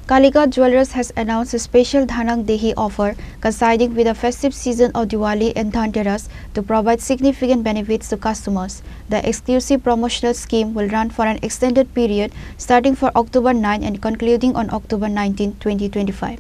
Kalika Jewellers has announced a special Dhanang Dehi offer coinciding with the festive season of Diwali and Dhanteras to provide significant benefits to customers. The exclusive promotional scheme will run for an extended period starting for October 9 and concluding on October 19, 2025.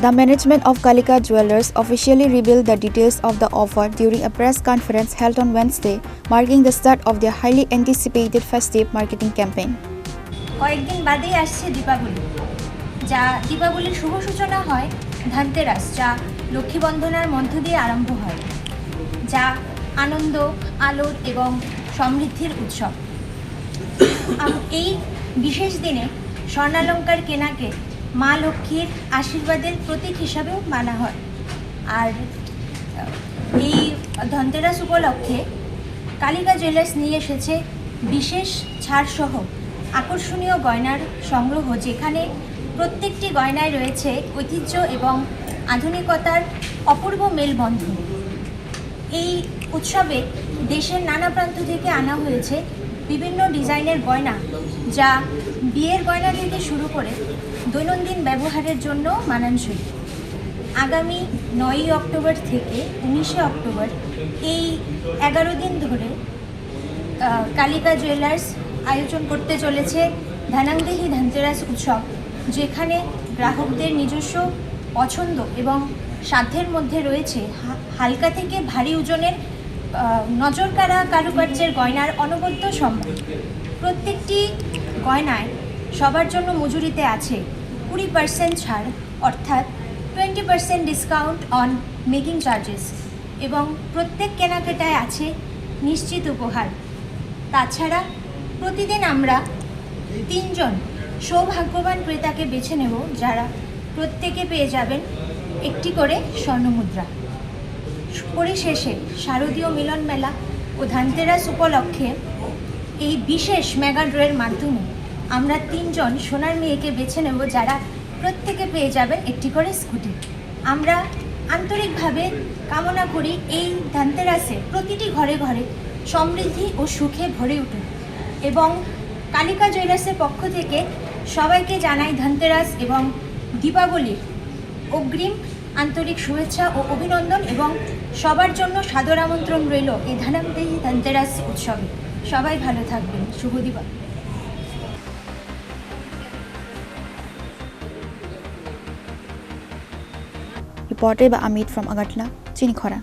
The management of Kalika Jewellers officially revealed the details of the offer during a press conference held on Wednesday, marking the start of their highly anticipated festive marketing campaign. কয়েকদিন বাদেই আসছে দীপাবলি, যা দীপাবলির শুভ সূচনা হয় ধনতেরাস, যা লক্ষ্মী বন্দনার মধ্য দিয়ে আরম্ভ হয়, যা আনন্দ, আলোর এবং সমৃদ্ধির উৎসব। এই বিশেষ দিনে স্বর্ণালঙ্কার কেনাকে মা লক্ষ্মীর আশীর্বাদের প্রতীক হিসাবেও মানা হয়। আর এই ধনতেরাস উপলক্ষে কালিকা জুয়েলার্স নিয়ে এসেছে বিশেষ ছাড়সহ আকর্ষণীয় গয়নার সংগ্রহ, যেখানে প্রত্যেকটি গয়নায় রয়েছে ঐতিহ্য এবং আধুনিকতার অপূর্ব মেলবন্ধন। এই উৎসবে দেশের নানা প্রান্ত থেকে আনা হয়েছে বিভিন্ন ডিজাইনের গয়না, যা বিয়ের গয়না থেকে শুরু করে দৈনন্দিন ব্যবহারের জন্য মানানসই। আগামী 9 অক্টোবর থেকে 19 অক্টোবর এই 11 দিন ধরে কালিকা জুয়েলার্স আয়োজন করতে চলেছে ধানাংদেহি ধনতেরাস উৎসব, যেখানে গ্রাহকদের নিজস্ব পছন্দ এবং সাধ্যের মধ্যে রয়েছে হালকা থেকে ভারী ওজনের নজরকাড়া কারুকার্যের গয়নার অনবদ্য সম্ভার। প্রত্যেকটি গয়নায় সবার জন্য মজুরিতে আছে 20% ছাড়, অর্থাৎ 20% ডিসকাউন্ট অন মেকিং চার্জেস, এবং প্রত্যেক কেনাকাটায় আছে নিশ্চিত উপহার। তাছাড়া প্রতিদিন আমরা 3 জন সৌভাগ্যবান ক্রেতাকে বেছে নেব, যারা প্রত্যেকে পেয়ে যাবেন একটি করে স্বর্ণমুদ্রা। পরিশেষে শারদীয় মিলন মেলা ও ধনতেরাস উপলক্ষে এই বিশেষ মেগা ড্রয়ের মাধ্যমে আমরা 3 জন সোনার মেয়েকে বেছে নেব, যারা প্রত্যেকে পেয়ে যাবেন একটি করে স্কুটি। আমরা আন্তরিকভাবে কামনা করি এই ধনতেরাসে প্রতিটি ঘরে ঘরে সমৃদ্ধি ও সুখে ভরে উঠুক, এবং কালিকা জুয়েলার্সের পক্ষ থেকে সবাইকে জানাই ধনতেরাস এবং দীপাবলির অগ্রিম আন্তরিক শুভেচ্ছা ও অভিনন্দন, এবং সবার জন্য সাদর আমন্ত্রণ রইল এই ধানাংদেহি ধনতেরাস উৎসবে। সবাই ভালো থাকবেন। শুভ Deepavali. Reported by Amit from Agartala, Chinikhara.